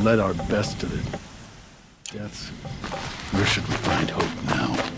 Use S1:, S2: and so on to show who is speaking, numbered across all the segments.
S1: led our best to the deaths. Where should we find hope now?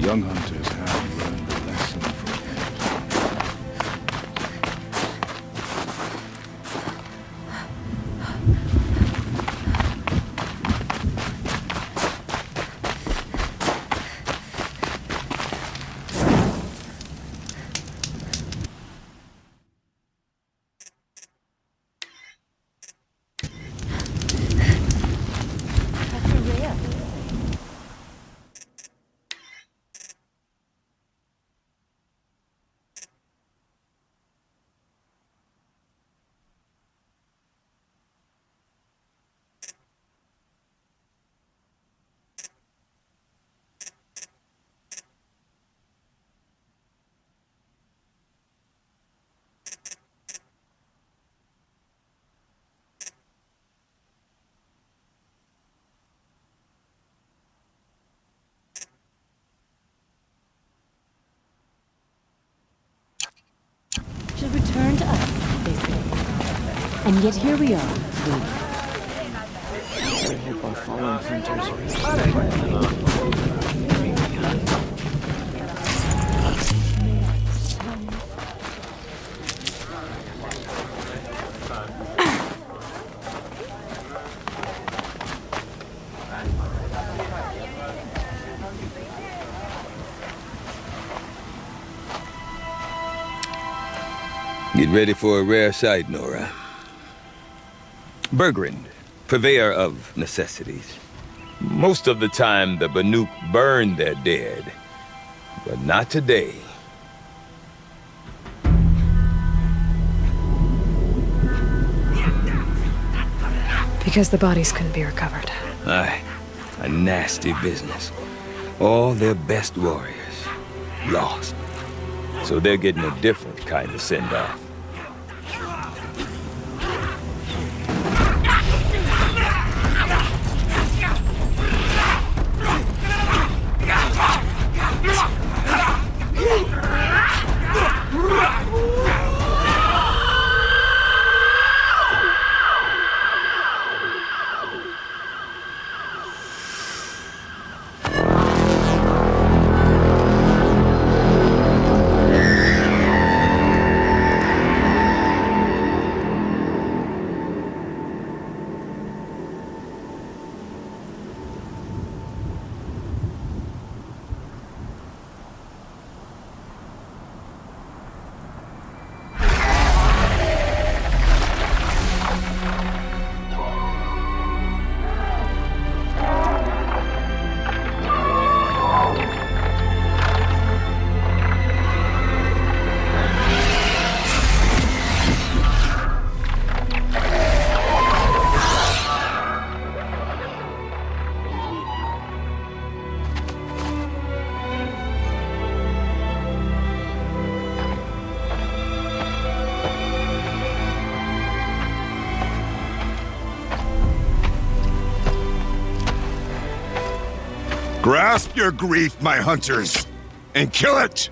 S1: Young hunters have learned a lesson from
S2: should return to us, they say. And yet here we are, waiting.
S3: I hope our fallen hunters are
S4: Get ready for a rare sight, Nora. Bergrand, purveyor of necessities. Most of the time, the Banuk burn their dead. But not today.
S5: Because the bodies couldn't be recovered.
S4: Aye, a nasty business. All their best warriors lost. So they're getting a different kind of send-off.
S6: Grasp your grief, my hunters, and kill it!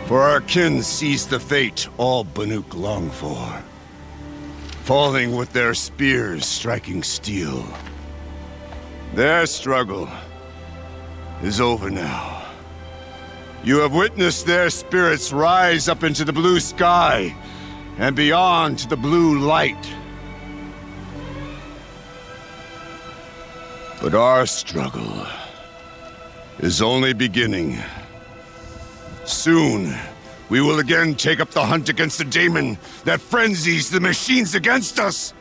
S6: For our kin sees the fate all Banuk long for. Falling with their spears striking steel. Their struggle is over now. You have witnessed their spirits rise up into the blue sky and beyond to the blue light. But our struggle is only beginning. Soon, we will again take up the hunt against the daemon that frenzies the machines against us.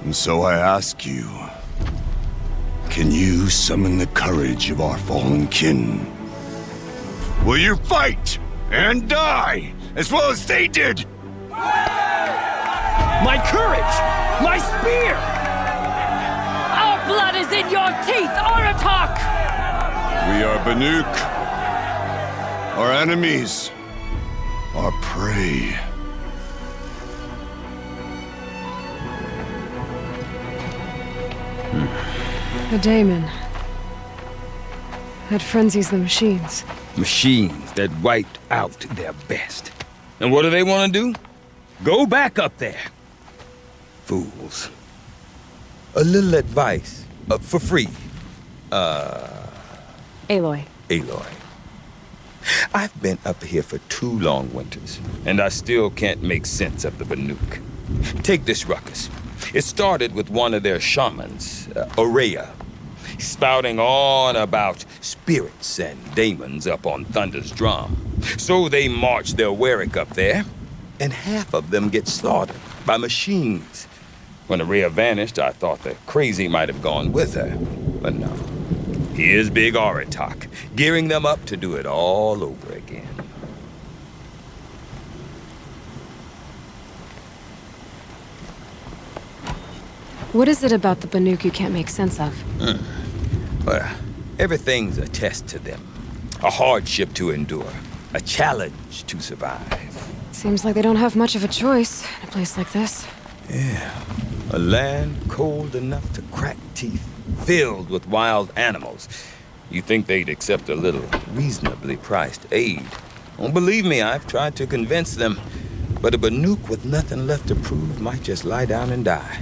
S6: And so I ask you, can you summon the courage of our fallen kin? Will you fight and die as well as they did?
S7: My courage! My spear!
S8: Our blood is in your teeth, Aratak!
S6: We are Banuk. Our enemies are prey.
S5: The daemon. That frenzies the machines.
S4: Machines that wiped out their best. And what do they want to do? Go back up there. Fools. A little advice, for free.
S2: Aloy.
S4: Aloy. I've been up here for 2 long winters, and I still can't make sense of the Banuk. Take this ruckus. It started with one of their shamans, Aurea, spouting on about spirits and daemons up on Thunder's drum. So they marched their Warwick up there, and half of them get slaughtered by machines. When Aurea vanished, I thought the crazy might have gone with her, but no. Here's Big Aratak, gearing them up to do it all over again.
S5: What is it about the Banuk you can't make sense of?
S4: Well, everything's a test to them. A hardship to endure. A challenge to survive.
S5: Seems like they don't have much of a choice in a place like this.
S4: Yeah. A land cold enough to crack teeth, filled with wild animals. You think they'd accept a little reasonably priced aid. Don't believe me, I've tried to convince them. But a Banuk with nothing left to prove might just lie down and die.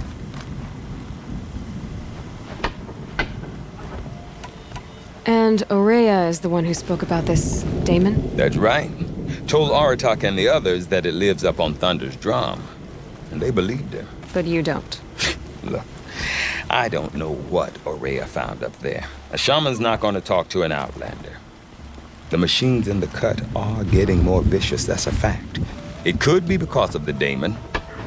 S5: And Aurea is the one who spoke about this daemon?
S4: That's right. Told Aratak and the others that it lives up on Thunder's drum. And they believed her.
S5: But you don't.
S4: Look, I don't know what Aurea found up there. A shaman's not going to talk to an outlander. The machines in the cut are getting more vicious, that's a fact. It could be because of the daemon,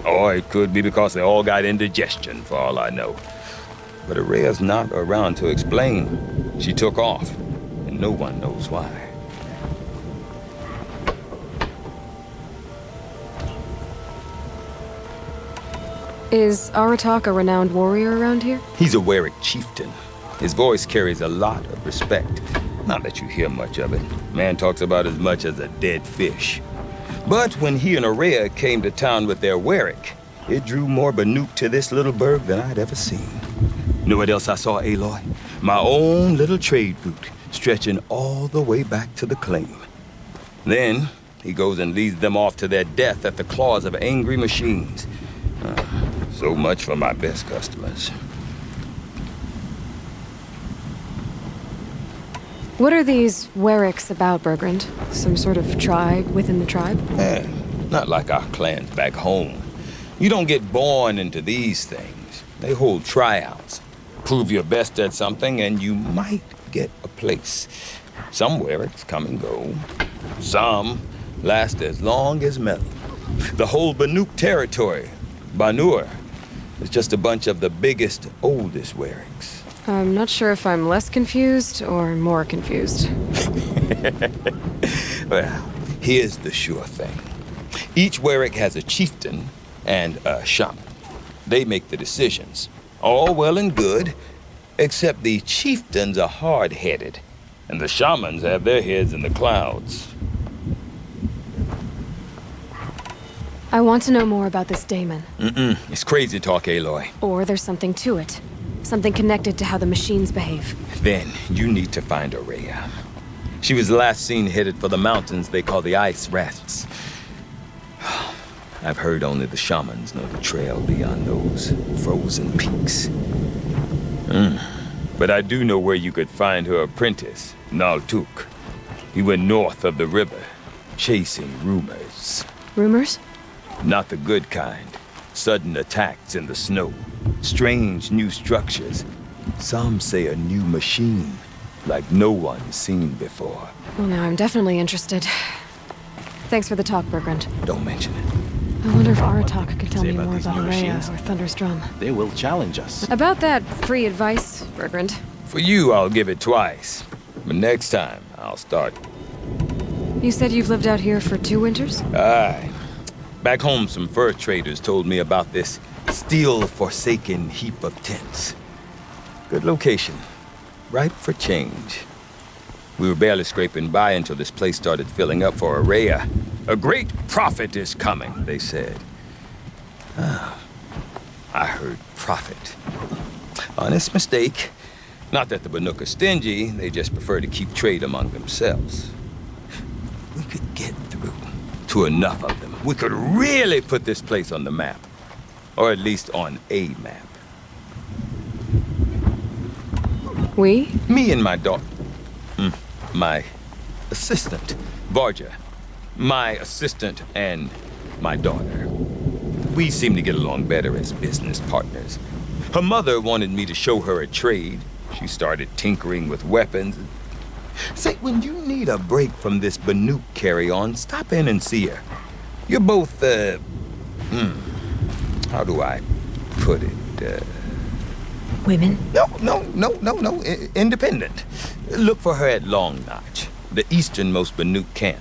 S4: or it could be because they all got indigestion, for all I know. But Aurea's not around to explain. She took off, and no one knows why.
S5: Is Aratak a renowned warrior around here?
S4: He's a Warwick chieftain. His voice carries a lot of respect. Not that you hear much of it. Man talks about as much as a dead fish. But when he and Aurea came to town with their Warwick, it drew more Banuk to this little burg than I'd ever seen. You know what else I saw, Aloy? My own little trade route, stretching all the way back to the claim. Then, he goes and leads them off to their death at the claws of angry machines. So much for my best customers.
S5: What are these Warwicks about, Bergrand? Some sort of tribe within the tribe?
S4: Not like our clans back home. You don't get born into these things. They hold tryouts. Prove your best at something and you might get a place. Some Warwicks come and go. Some last as long as metal. The whole Banuk territory, Banur, is just a bunch of the biggest, oldest Warwicks.
S5: I'm not sure if I'm less confused or more confused.
S4: Well, here's the sure thing. Each Warwick has a chieftain and a shaman. They make the decisions. All well and good, except the chieftains are hard-headed, and the shamans have their heads in the clouds.
S5: I want to know more about this daemon.
S4: It's crazy talk, Aloy.
S5: Or there's something to it. Something connected to how the machines behave.
S4: Then you need to find Araya. She was last seen headed for the mountains they call the Ice Rafts. I've heard only the shamans know the trail beyond those frozen peaks. But I do know where you could find her apprentice, Naltuk. He went north of the river, chasing rumors.
S5: Rumors?
S4: Not the good kind. Sudden attacks in the snow. Strange new structures. Some say a new machine, like no one's seen before.
S5: Well, now I'm definitely interested. Thanks for the talk, Bergrand.
S4: Don't mention it.
S5: I wonder if Aratak could tell
S1: Say
S5: me
S1: about
S5: more
S1: these
S5: about
S1: new
S5: Araya
S1: machines.
S5: or Thunder's Drum.
S1: They will challenge us.
S5: About that free advice, Bergrand.
S4: For you, I'll give it twice. But next time, I'll start.
S5: You said you've lived out here for 2 winters?
S4: Aye. Back home, some fur traders told me about this still-forsaken heap of tents. Good location. Ripe for change. We were barely scraping by until this place started filling up for Araya. A great prophet is coming, they said. I heard prophet. Honest mistake. Not that the Banuk are stingy, they just prefer to keep trade among themselves. We could get through to enough of them. We could really put this place on the map. Or at least on a map.
S5: We?
S4: Me and my daughter. My assistant, Varja. My assistant and my daughter. We seem to get along better as business partners. Her mother wanted me to show her a trade. She started tinkering with weapons. Say, when you need a break from this Banuk carry-on, stop in and see her. You're both, how do I put it?
S5: Women?
S4: No. Independent. Look for her at Long Notch, the easternmost Banuk camp.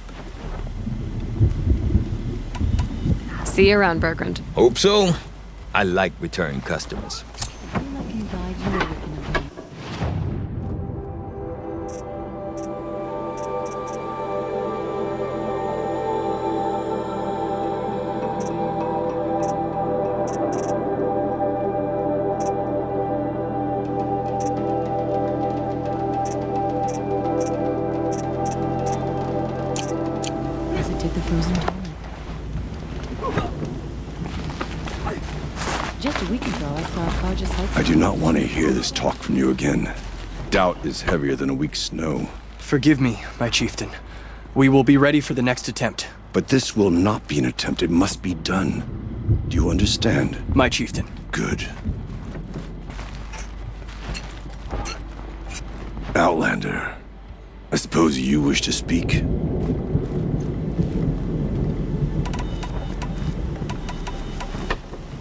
S5: See you around, Bergrand.
S4: Hope so. I like return customers.
S2: As it did the frozen torrent. Just a week ago, I saw a car just like
S6: I do not want to hear this talk from you again. Doubt is heavier than a week's snow.
S3: Forgive me, my chieftain. We will be ready for the next attempt.
S6: But this will not be an attempt. It must be done. Do you understand?
S3: My chieftain.
S6: Good. Outlander, I suppose you wish to speak?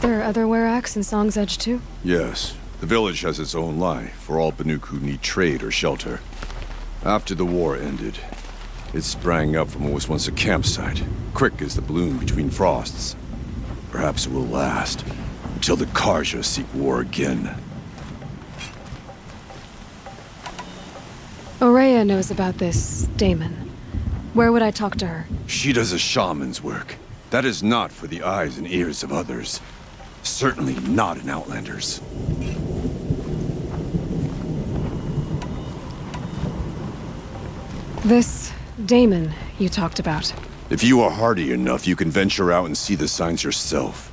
S5: There are other Weraks in Song's Edge, too?
S6: Yes. The village has its own life for all Banuk who need trade or shelter. After the war ended, it sprang up from what was once a campsite, quick as the bloom between frosts. Perhaps it will last, until the Karja seek war again.
S5: Araya knows about this Damon. Where would I talk to her?
S6: She does a shaman's work. That is not for the eyes and ears of others. Certainly not an Outlander's.
S5: This Damon you talked about.
S6: If you are hardy enough, you can venture out and see the signs yourself.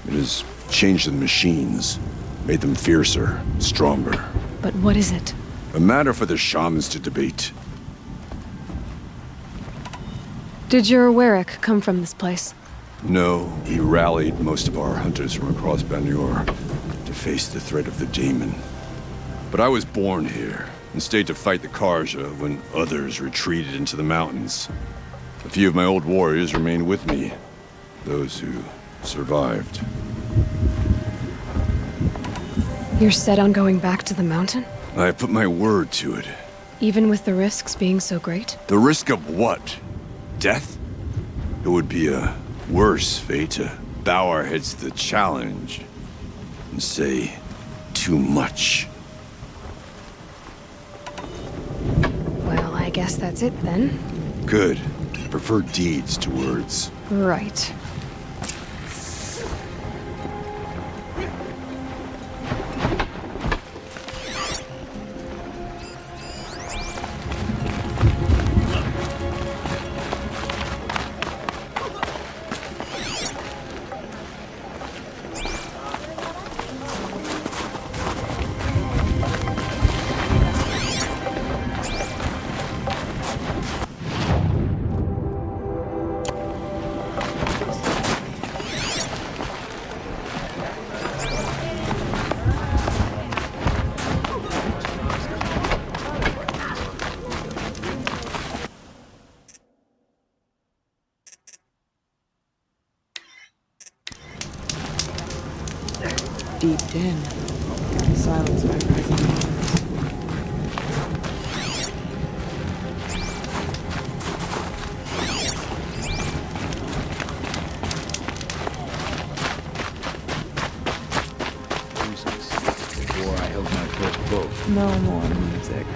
S6: It has changed the machines, made them fiercer, stronger.
S5: But what is it?
S6: A matter for the shamans to debate.
S5: Did your Werak come from this place?
S6: No, we rallied most of our hunters from across Banur to face the threat of the demon. But I was born here and stayed to fight the Karja when others retreated into the mountains. A few of my old warriors remained with me, those who survived.
S5: You're set on going back to the mountain?
S6: I put my word to it.
S5: Even with the risks being so great?
S6: The risk of what? Death? It would be a worse fate to bow our heads to the challenge and say too much.
S5: Well, I guess that's it then.
S6: Good. Prefer deeds to words.
S5: Right.
S9: Deep din. Silenced by rising winds.
S1: Before I held my first boat.
S9: No more music.